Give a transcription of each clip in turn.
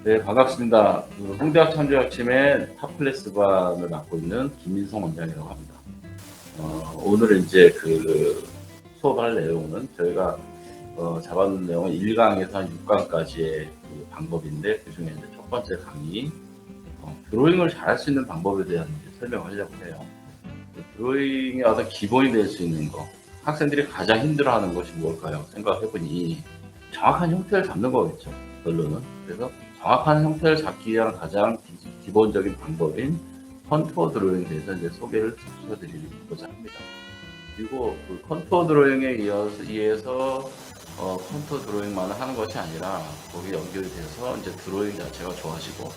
네, 반갑습니다. 홍대학 창조학팀의 탑클래스반을 맡고 있는 김민성 원장이라고 합니다. 오늘은 이제 수업할 내용은 저희가 잡아놓은 내용은 1강에서 6강까지의 그 방법인데, 그 중에 이제 첫 번째 강의, 드로잉을 잘할 수 있는 방법에 대한 이제 설명을 하려고 해요. 드로잉의 어떤 기본이 될 수 있는 거, 학생들이 가장 힘들어하는 것이 뭘까요? 생각해보니 정확한 형태를 잡는 거겠죠, 결론은. 그래서 정확한 형태를 잡기 위한 가장 기본적인 방법인 컨투어 드로잉에 대해서 이제 소개를 시켜드리고자 합니다. 그리고 그 컨투어 드로잉에 의해서 컨투어 드로잉만을 하는 것이 아니라 거기 연결이 돼서 이제 드로잉 자체가 좋아지고,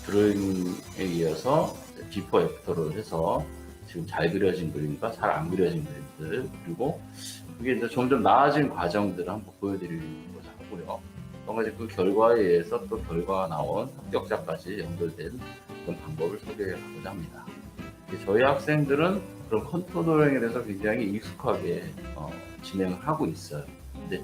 드로잉에 의해서 비포 애프터를 해서 지금 잘 그려진 그림과 잘 안 그려진 그림들, 그리고 그게 이제 점점 나아진 과정들을 한번 보여드리고자 하고요. 또 가지 그 결과에 의해서 또 결과가 나온 합격자까지 연결된 그런 방법을 소개하고자 합니다. 저희 학생들은 그런 컨투어 드로잉에 대해서 굉장히 익숙하게 진행을 하고 있어요. 근데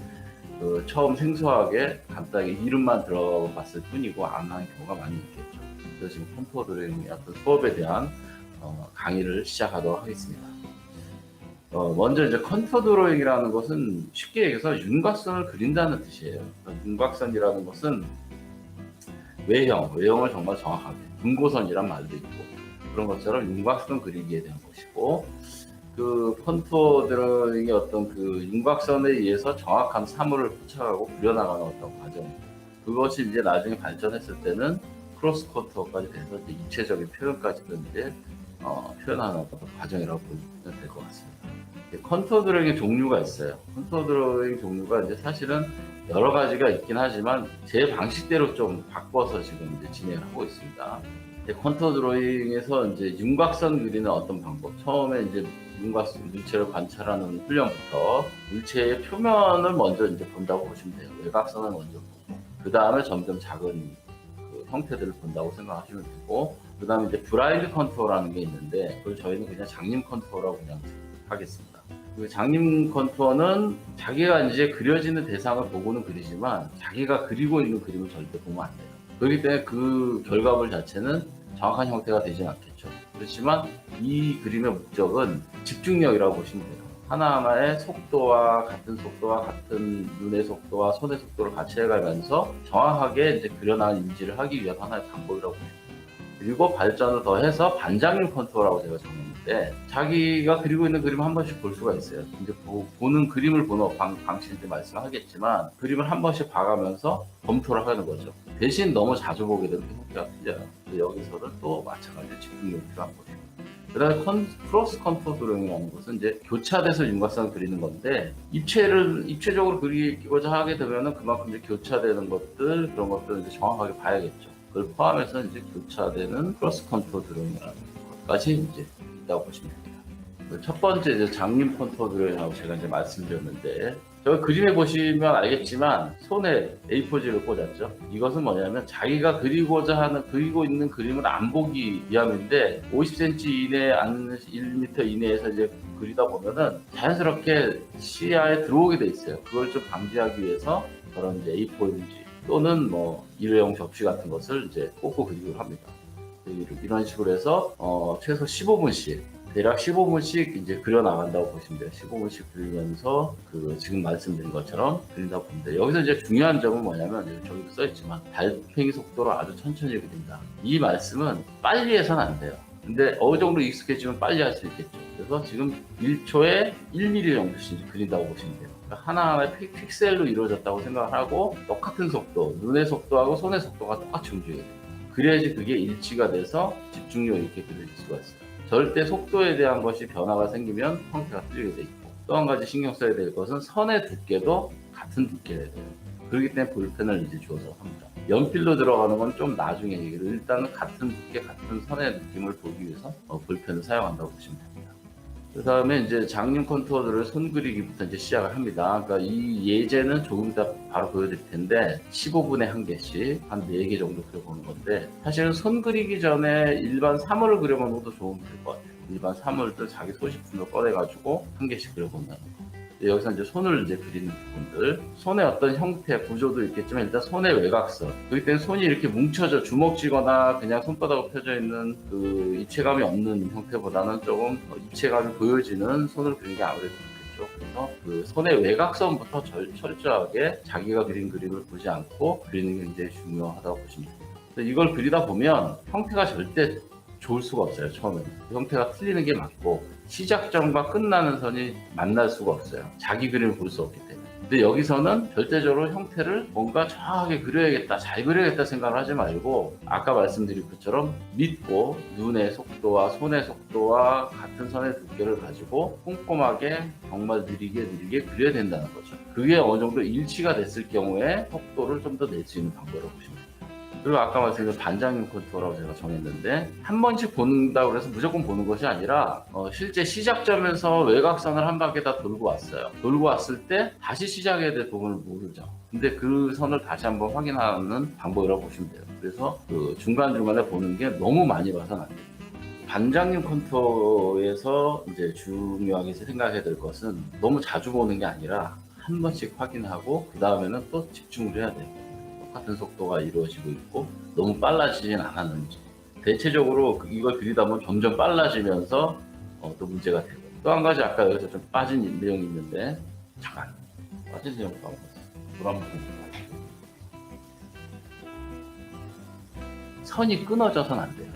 처음 생소하게 간단하게 이름만 들어봤을 뿐이고 안 하는 경우가 많이 있겠죠. 그래서 지금 컨투어 드로잉의 어떤 수업에 대한 강의를 시작하도록 하겠습니다. 먼저 이제 컨투어 드로잉이라는 것은 쉽게 얘기해서 윤곽선을 그린다는 뜻이에요. 윤곽선이라는 것은 외형을 정말 정확하게, 분고선이란 말도 있고, 그런 것처럼 윤곽선 그리기에 대한 것이고, 그 컨투어 드로잉의 어떤 그 윤곽선에 의해서 정확한 사물을 포착하고 그려나가는 어떤 과정, 그것이 이제 나중에 발전했을 때는 크로스 컨투어까지 돼서 이제 입체적인 표현까지도 이제 표현하는 어떤 과정이라고 보면 될 것 같습니다. 컨투어 드로잉의 종류가 있어요. 컨투어 드로잉 종류가 이제 사실은 여러 가지가 있긴 하지만 제 방식대로 좀 바꿔서 지금 이제 진행을 하고 있습니다. 컨투어 드로잉에서 이제 윤곽선 그리는 어떤 방법, 처음에 이제 윤곽선 물체를 관찰하는 훈련부터 물체의 표면을 먼저 이제 본다고 보시면 돼요. 외곽선을 먼저 보고, 그 다음에 점점 작은 그 형태들을 본다고 생각하시면 되고, 그 다음에 이제 브라인드 컨투어라는 게 있는데, 그걸 저희는 그냥 장님 컨투어라고 그냥 하겠습니다. 그 장님 컨투어는 자기가 이제 그려지는 대상을 보고는 그리지만 자기가 그리고 있는 그림을 절대 보면 안 돼요. 그렇기 때문에 그 결과물 자체는 정확한 형태가 되진 않겠죠. 그렇지만 이 그림의 목적은 집중력이라고 보시면 돼요. 하나하나의 속도와 같은 눈의 속도와 손의 속도를 같이 해가면서 정확하게 이제 그려나간 인지를 하기 위한 하나의 방법이라고 보시면 돼요. 그리고 발전을 더 해서 반장님 컨투어라고 제가 정했는데, 자기가 그리고 있는 그림을 한 번씩 볼 수가 있어요. 이제 보는 그림을 보는 방식인지 말씀하겠지만, 그림을 한 번씩 봐가면서 검토를 하는 거죠. 대신 너무 자주 보게 되면 형태가 틀려요. 여기서는 또 마찬가지로 집중력이 필요한 거죠. 그 다음에 크로스 컨투어 드로잉이라는 것은 이제 교차돼서 윤곽선을 그리는 건데, 입체적으로 그리고자 하게 되면은 그만큼 이제 교차되는 것들, 그런 것들을 이제 정확하게 봐야겠죠. 그걸 포함해서 이제 교차되는 크로스 컨투어 드로잉이라는 것까지 이제 있다고 보시면 됩니다. 첫 번째 이제 장님 컨투어 드로잉이라고 제가 이제 말씀드렸는데, 저 그림에 보시면 알겠지만 손에 A4지를 꽂았죠. 이것은 뭐냐면 자기가 그리고 있는 그림을 안 보기 위함인데, 50cm 이내, 1m 이내에서 이제 그리다 보면은 자연스럽게 시야에 들어오게 돼 있어요. 그걸 좀 방지하기 위해서 저런 이제 A4용지 또는 뭐 일회용 접시 같은 것을 이제 꽂고 그리기를 합니다. 이런 식으로 해서 최소 15분씩, 대략 15분씩 이제 그려 나간다고 보시면 돼요. 15분씩 그리면서 지금 말씀드린 것처럼 그린다고 보면 돼요. 여기서 이제 중요한 점은 뭐냐면, 저기도 써있지만 달팽이 속도로 아주 천천히 그린다. 이 말씀은 빨리 해서는 안 돼요. 근데 어느 정도 익숙해지면 빨리 할 수 있겠죠. 그래서 지금 1초에 1mm 정도씩 그린다고 보시면 돼요. 그러니까 하나하나의 픽셀로 이루어졌다고 생각을 하고, 똑같은 속도, 눈의 속도하고 손의 속도가 똑같이 움직여야 돼요. 그래야지 그게 일치가 돼서 집중력 있게 그릴 수가 있어요. 절대 속도에 대한 것이 변화가 생기면 형태가 틀리게 돼 있고, 또 한 가지 신경 써야 될 것은 선의 두께도 같은 두께여야 돼요. 그렇기 때문에 볼펜을 이제 주어서 합니다. 연필로 들어가는 건 좀 나중에 얘기를, 일단은 같은 두께, 같은 선의 느낌을 보기 위해서 볼펜을 사용한다고 보시면 됩니다. 그 다음에 이제 장님 컨투어들을 손 그리기부터 이제 시작을 합니다. 그러니까 이 예제는 조금 이따 바로 보여드릴 텐데, 15분에 한 개씩 한 4개 정도 그려보는 건데, 사실은 손 그리기 전에 일반 사물을 그려보는 것도 좋으면 될 것 같아요. 일반 사물들 자기 소지품을 꺼내가지고 한 개씩 그려본다는 거. 여기서 이제 손을 이제 그리는 부분들, 손의 어떤 형태, 구조도 있겠지만 일단 손의 외곽선. 그렇기 때문에 손이 이렇게 뭉쳐져 주먹 쥐거나 그냥 손바닥으로 펴져 있는 그 입체감이 없는 형태보다는 조금 입체감이 보여지는 손을 그리는 게 아무래도 좋겠죠. 그래서 그 손의 외곽선부터 철저하게 자기가 그린 그림을 보지 않고 그리는 게 굉장히 중요하다고 보시면 됩니다. 이걸 그리다 보면 형태가 절대 좋을 수가 없어요. 처음에는 형태가 틀리는 게 맞고 시작점과 끝나는 선이 만날 수가 없어요. 자기 그림을 볼 수 없기 때문에. 근데 여기서는 절대적으로 형태를 뭔가 정확하게 그려야겠다, 잘 그려야겠다 생각을 하지 말고 아까 말씀드린 것처럼 믿고 눈의 속도와 손의 속도와 같은 선의 두께를 가지고 꼼꼼하게 정말 느리게 그려야 된다는 거죠. 그게 어느 정도 일치가 됐을 경우에 속도를 좀 더 낼 수 있는 방법이라고 보시면 돼요. 그리고 아까 말씀드린 반장님 컨투어라고 제가 정했는데 한 번씩 본다고 해서 무조건 보는 것이 아니라 실제 시작점에서 외곽선을 한 바퀴 다 돌고 왔어요. 돌고 왔을 때 다시 시작해야 될 부분을 모르죠. 근데 그 선을 다시 한번 확인하는 방법이라고 보시면 돼요. 그래서 그 중간중간에 보는 게 너무 많이 봐서는 안 돼요. 반장님 컨투어에서 이제 중요하게 생각해야 될 것은 너무 자주 보는 게 아니라 한 번씩 확인하고 그 다음에는 또 집중을 해야 돼요. 똑같은 속도가 이루어지고 있고 너무 빨라지진 않았는지, 대체적으로 이걸 그리다 보면 점점 빨라지면서 또 문제가 되고, 또 한 가지 아까 여기서 좀 빠진 내용이 있는데 잠깐 빠진 내용 까먹었어요. 한번 선이 끊어져서는 안 돼요.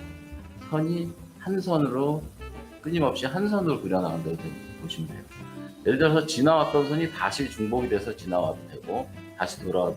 선이 한 선으로 끊임없이 한 선으로 그려나간다고 보시면 돼요. 예를 들어서 지나왔던 선이 다시 중복이 돼서 지나와도 되고 다시 돌아와도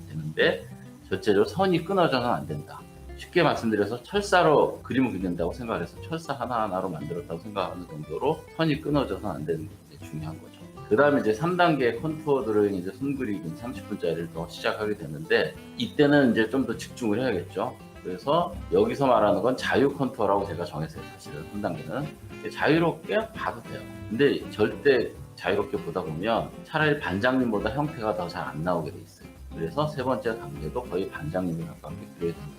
되는데 전체적으로 선이 끊어져서는 안 된다. 쉽게 말씀드려서 철사로 그림을 그린다고 생각해서 철사 하나하나로 만들었다고 생각하는 정도로 선이 끊어져서는 안 되는 게 중요한 거죠. 그 다음에 이제 3단계 컨투어 드로잉 이제 손 그리기 30분짜리를 더 시작하게 되는데 이때는 이제 좀 더 집중을 해야겠죠. 그래서 여기서 말하는 건 자유 컨투어라고 제가 정했어요. 사실은 3단계는 자유롭게 봐도 돼요. 근데 절대 자유롭게 보다 보면 차라리 반장님보다 형태가 더 잘 안 나오게 돼 있어요. 그래서 세 번째 단계도 거의 반장님에 가깝게 그려야 된다.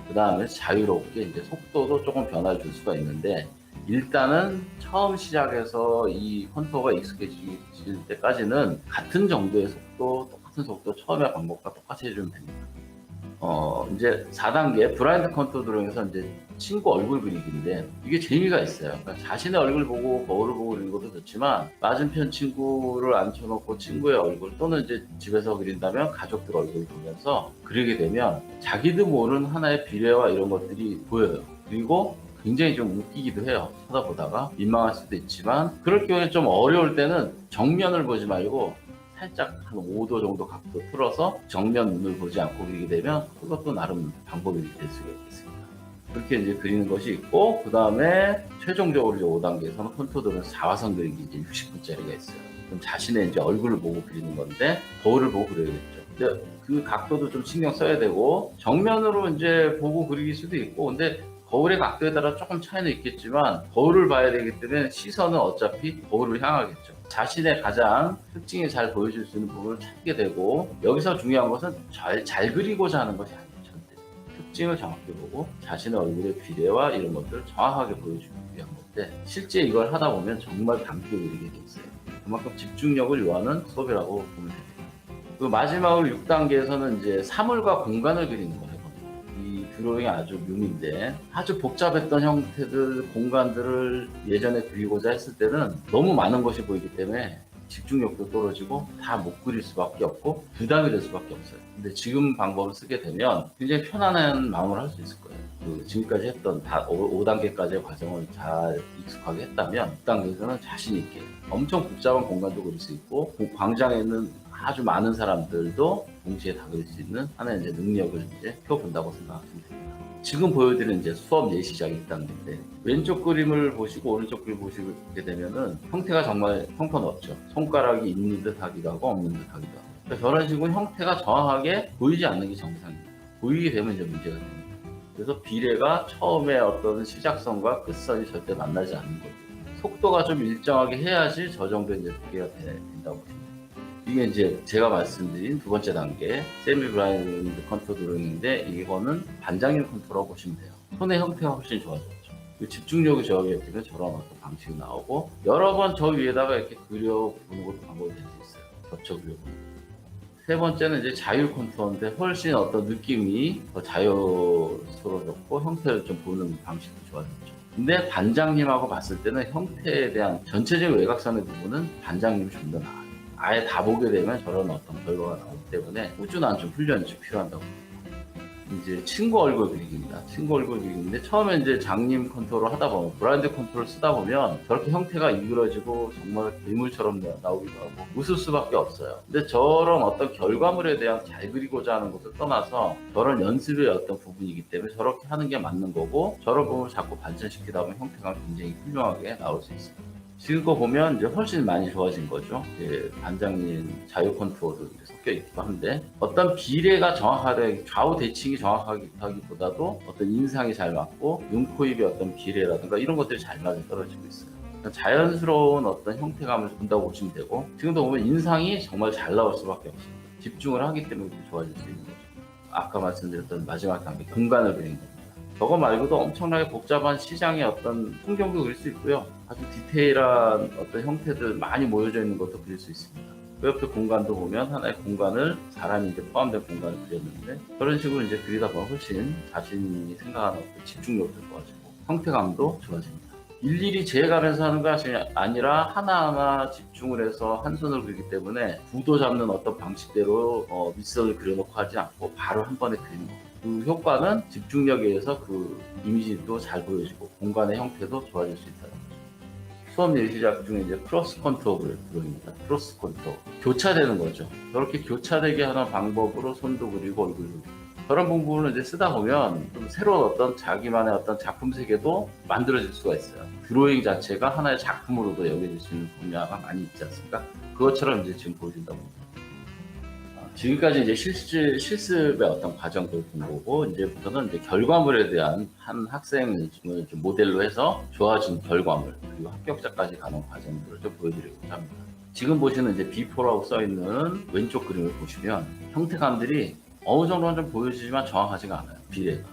그 다음에 자유롭게 이제 속도도 조금 변화를 줄 수가 있는데 일단은 처음 시작해서 이 컨투어가 익숙해질 때까지는 같은 정도의 속도, 똑같은 속도, 처음의 방법과 똑같이 해주면 됩니다. 이제 4단계 브라인드 컨투어 드로잉에서 이제 친구 얼굴 그리기인데 이게 재미가 있어요. 그러니까 자신의 얼굴 보고 거울을 보고 그리는 것도 좋지만 맞은편 친구를 앉혀놓고 친구의 얼굴 또는 이제 집에서 그린다면 가족들 얼굴을 보면서 그리게 되면 자기도 모르는 하나의 비례와 이런 것들이 보여요. 그리고 굉장히 좀 웃기기도 해요. 쳐다보다가 민망할 수도 있지만 그럴 경우에 좀 어려울 때는 정면을 보지 말고 살짝 한 5도 정도 각도 틀어서 정면 눈을 보지 않고 그리게 되면 그것도 나름 방법이 될 수가 있겠습니다. 그렇게 이제 그리는 것이 있고 그 다음에 최종적으로 이제 5단계에서는 컨투어는 4화선 그리기 이제 60분짜리가 있어요. 그럼 자신의 이제 얼굴을 보고 그리는 건데 거울을 보고 그려야겠죠. 근데 그 각도도 좀 신경 써야 되고 정면으로 이제 보고 그릴 수도 있고 근데 거울의 각도에 따라 조금 차이는 있겠지만 거울을 봐야 되기 때문에 시선은 어차피 거울을 향하겠죠. 자신의 가장 특징이 잘 보여줄 수 있는 부분을 찾게 되고 여기서 중요한 것은 잘 그리고자 하는 것이 아니에요. 절대. 특징을 정확히 보고 자신의 얼굴의 비례와 이런 것들을 정확하게 보여주기 위한 건데 실제 이걸 하다 보면 정말 감기 그리게 돼 있어요. 그만큼 집중력을 요하는 수업이라고 보면 됩니다. 그 마지막으로 6단계에서는 이제 사물과 공간을 그리는 거예요. 이 드로잉이 아주 묘미인데 아주 복잡했던 형태들, 공간들을 예전에 그리고자 했을 때는 너무 많은 것이 보이기 때문에 집중력도 떨어지고 다 못 그릴 수밖에 없고 부담이 될 수밖에 없어요. 근데 지금 방법을 쓰게 되면 굉장히 편안한 마음을 할 수 있을 거예요. 그 지금까지 했던 5단계까지의 과정을 잘 익숙하게 했다면 6단계에서는 자신 있게 엄청 복잡한 공간도 그릴 수 있고 광장에 있는 아주 많은 사람들도 동시에 다 그릴 수 있는 하나의 이제 능력을 이제 펴본다고 생각하시면 됩니다. 지금 보여드리는 이제 수업 예시작이 6단계인데 왼쪽 그림을 보시고 오른쪽 그림 보시게 되면은 형태가 정말 형편없죠. 손가락이 있는 듯 하기도 하고 없는 듯 하기도 하고. 그러니까 저런 식으로 형태가 정확하게 보이지 않는 게 정상입니다. 보이게 되면 이제 문제가 됩니다. 그래서 비례가 처음에 어떤 시작선과 끝선이 절대 만나지 않는 거죠. 속도가 좀 일정하게 해야지 저 정도의 이제 두께가 된다고 보시면 됩니다. 이게 이제 제가 말씀드린 두 번째 단계 세미 브라인드 컨투어 드로잉인데 이거는 반장님 컨투어라고 보시면 돼요. 손의 형태가 훨씬 좋아졌죠. 그 집중력이 저하기 때문에 저런 어떤 방식이 나오고, 여러 번 저 위에다가 이렇게 그려보는 것도 방법이 될 수 있어요. 겹쳐 그려보는. 세 번째는 이제 자율 컨투어인데 훨씬 어떤 느낌이 더 자유스러워졌고 형태를 좀 보는 방식도 좋아졌죠. 근데 반장님하고 봤을 때는 형태에 대한 전체적인 외곽선의 부분은 반장님이 좀 더 나아요. 아예 다 보게 되면 저런 어떤 결과가 나오기 때문에 꾸준한 좀 훈련이 좀 필요한다고. 이제 친구 얼굴 그리기입니다. 친구 얼굴 그리기인데, 처음에 이제 장님 컨트롤을 하다 보면, 브라인드 컨트롤을 쓰다 보면 저렇게 형태가 이그러지고 정말 괴물처럼 나오기도 하고 웃을 수밖에 없어요. 근데 저런 어떤 결과물에 대한 잘 그리고자 하는 것을 떠나서 저런 연습의 어떤 부분이기 때문에 저렇게 하는 게 맞는 거고, 저런 부분을 자꾸 발전시키다 보면 형태가 굉장히 훌륭하게 나올 수 있습니다. 지금 거 보면 이제 훨씬 많이 좋아진 거죠. 반장님 자유 컨트롤도 섞여 있기도 한데, 어떤 비례가 정확하게, 좌우 대칭이 정확하기보다도 어떤 인상이 잘 맞고 눈, 코, 입의 어떤 비례라든가 이런 것들이 잘 맞아 떨어지고 있어요. 자연스러운 어떤 형태감을 본다고 보시면 되고, 지금도 보면 인상이 정말 잘 나올 수밖에 없습니다. 집중을 하기 때문에 좋아질 수 있는 거죠. 아까 말씀드렸던 마지막 단계, 공간을 그리는 겁니다. 저거 말고도 엄청나게 복잡한 시장의 어떤 풍경도 그릴 수 있고요. 아주 디테일한 어떤 형태들 많이 모여져 있는 것도 그릴 수 있습니다. 그 옆에 공간도 보면 하나의 공간을, 사람이 이제 포함된 공간을 그렸는데, 그런 식으로 이제 그리다 보면 훨씬 자신이 생각하는 어떤 집중력도 좋아지고 형태감도 좋아집니다. 일일이 재해가면서 하는 것이 아니라 하나하나 집중을 해서 한 손을 그리기 때문에 구도 잡는 어떤 방식대로 밑선을 그려놓고 하지 않고 바로 한 번에 그리는 거예요. 그 효과는 집중력에 의해서 그 이미지도 잘 보여지고 공간의 형태도 좋아질 수 있다는 거죠. 수업 예시작 중에 이제 크로스 컨투어를 들어옵니다. 크로스 컨투어. 교차되는 거죠. 저렇게 교차되게 하는 방법으로 손도 그리고 얼굴도 그리고. 그런 부분을 이제 쓰다 보면 좀 새로운 어떤 자기만의 어떤 작품 세계도 만들어질 수가 있어요. 드로잉 자체가 하나의 작품으로도 여겨질 수 있는 분야가 많이 있지 않습니까? 그것처럼 이제 지금 보여준다고 봅니다. 지금까지 이제 실습의 어떤 과정들을 본 거고, 이제부터는 이제 결과물에 대한 한 학생을 좀 모델로 해서 좋아진 결과물, 그리고 합격자까지 가는 과정들을 좀 보여드리고자 합니다. 지금 보시는 이제 비포라고 써있는 왼쪽 그림을 보시면 형태감들이 어느 정도는 좀 보여지지만 정확하지가 않아요. 비례가.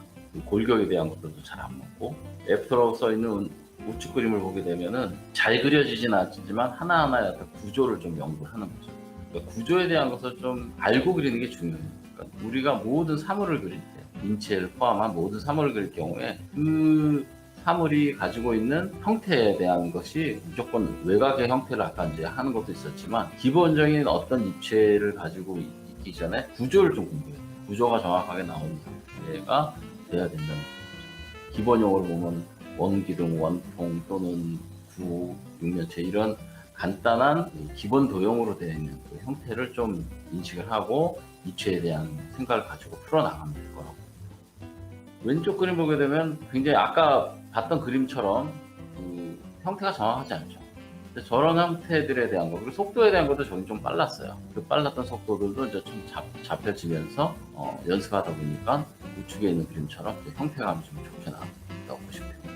골격에 대한 것들도 잘 안 맞고, 애프터라고 써있는 우측 그림을 보게 되면은 잘 그려지진 않지만 하나하나의 어떤 구조를 좀 연구를 하는 거죠. 그러니까 구조에 대한 것을 좀 알고 그리는 게 중요해요. 그러니까 우리가 모든 사물을 그릴 때, 인체를 포함한 모든 사물을 그릴 경우에 그 사물이 가지고 있는 형태에 대한 것이 무조건 외곽의 형태를 아까 이제 하는 것도 있었지만, 기본적인 어떤 입체를 가지고 있기 전에 구조를 좀 공부해요. 구조가 정확하게 나오는 상태가 돼야 된다는 거죠. 기본 용어로 보면 원기둥, 원통 또는 구, 육면체, 이런 간단한 기본 도형으로 되어 있는 그 형태를 좀 인식을 하고 입체에 대한 생각을 가지고 풀어나가면 될 거라고. 왼쪽 그림 보게 되면 굉장히 아까 봤던 그림처럼 그 형태가 정확하지 않죠. 저런 형태들에 대한 거, 그리고 속도에 대한 것도 저는 좀 빨랐어요. 그 빨랐던 속도들도 이제 좀 잡혀지면서 연습하다 보니까 우측에 있는 그림처럼 형태감이 좀 좋게 나왔다고 보시면 됩니다.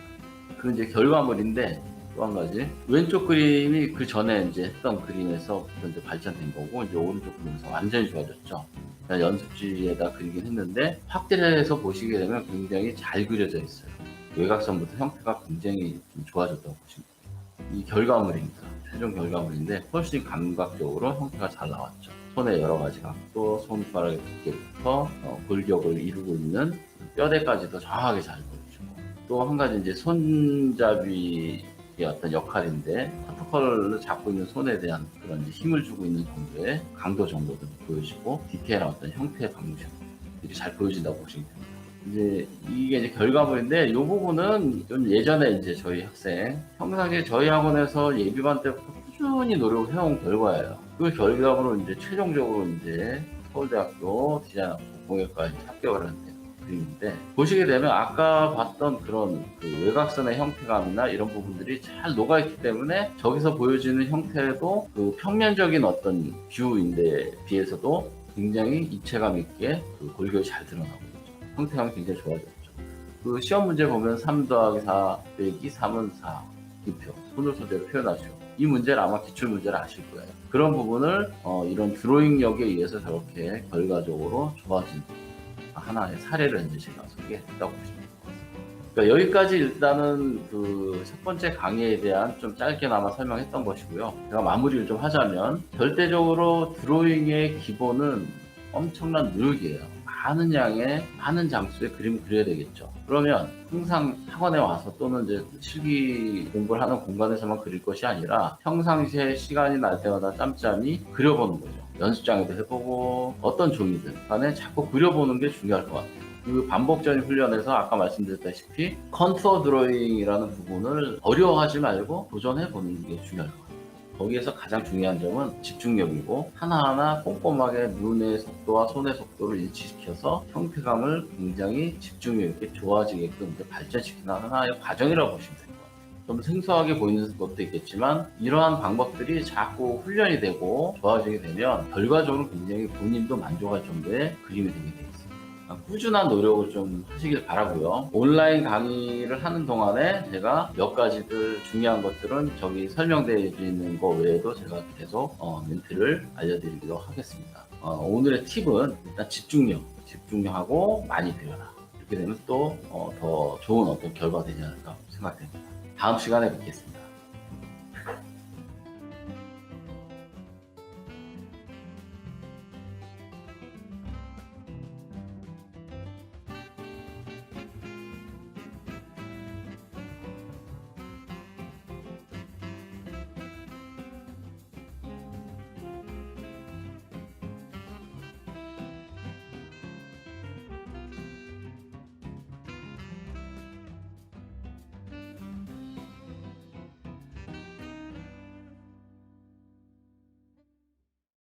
그 이제 결과물인데, 또 한 가지, 왼쪽 그림이 그 전에 이제 했던 그림에서 이제 발전된 거고, 이제 오른쪽 그림에서 완전히 좋아졌죠. 그냥 연습지에다 그리긴 했는데 확대를 해서 보시게 되면 굉장히 잘 그려져 있어요. 외곽선부터 형태가 굉장히 좀 좋아졌다고 보시면 됩니다. 이 결과물입니다. 최종 결과물인데 훨씬 감각적으로 형태가 잘 나왔죠. 손의 여러 가지 각도, 손가락의 두께부터 골격을 이루고 있는 뼈대까지도 정확하게 잘 보여주고, 또 한 가지 이제 손잡이 어떤 역할인데, 커터컬을 잡고 있는 손에 대한 그런 힘을 주고 있는 정도의 강도 정도도 보여지고, 디테일한 어떤 형태의 방식들이 잘 보여진다고 보시면 됩니다. 이제 이게 이제 결과물인데, 이 부분은 좀 예전에 이제 저희 학생, 평상시에 저희 학원에서 예비반 때부터 꾸준히 노력을 해온 결과예요. 그 결과물로 이제 최종적으로 이제 서울대학교 디자인학부 공예과에 합격을 하는데, 그림인데, 보시게 되면 아까 봤던 그런 그 외곽선의 형태감이나 이런 부분들이 잘 녹아있기 때문에 저기서 보여지는 형태도 그 평면적인 어떤 뷰인데 비해서도 굉장히 입체감 있게 그 골격이 잘 드러나고 있죠. 형태감이 굉장히 좋아졌죠. 그 시험 문제 보면 3 더하기 4 빼기 3은 4 기표, 손을 소대로 표현하시오. 이 문제를 아마 기출문제를 아실 거예요. 그런 부분을 이런 드로잉력에 의해서 저렇게 결과적으로 좋아진 하나의 사례를 이제 제가 소개했다고 보시면 될 것 같습니다. 그러니까 여기까지 일단은 그 첫 번째 강의에 대한 좀 짧게나마 설명했던 것이고요. 제가 마무리를 좀 하자면 절대적으로 드로잉의 기본은 엄청난 노력이에요. 많은 양의 많은 장수의 그림을 그려야 되겠죠. 그러면 항상 학원에 와서 또는 이제 실기 공부를 하는 공간에서만 그릴 것이 아니라 평상시에 시간이 날 때마다 짬짬이 그려보는 거죠. 연습장에도 해보고 어떤 종이든 간에 자꾸 그려보는 게 중요할 것 같아요. 그 반복적인 훈련에서 아까 말씀드렸다시피 컨투어 드로잉이라는 부분을 어려워하지 말고 도전해보는 게 중요할 것 같아요. 거기에서 가장 중요한 점은 집중력이고 하나하나 꼼꼼하게 눈의 속도와 손의 속도를 일치시켜서 형태감을 굉장히 집중력 있게 좋아지게끔 발전시키는 하나의 과정이라고 보시면 됩니다. 좀 생소하게 보이는 것도 있겠지만 이러한 방법들이 자꾸 훈련이 되고 좋아지게 되면 결과적으로 굉장히 본인도 만족할 정도의 그림이 되게 되어 있습니다. 꾸준한 노력을 좀 하시길 바라고요. 온라인 강의를 하는 동안에 제가 몇 가지들 중요한 것들은 저기 설명되어 있는 거 외에도 제가 계속 멘트를 알려드리도록 하겠습니다. 오늘의 팁은 일단 집중력하고 많이 배워라. 이렇게 되면 또 더 좋은 어떤 결과가 되지 않을까 생각됩니다. 다음 시간에 뵙겠습니다.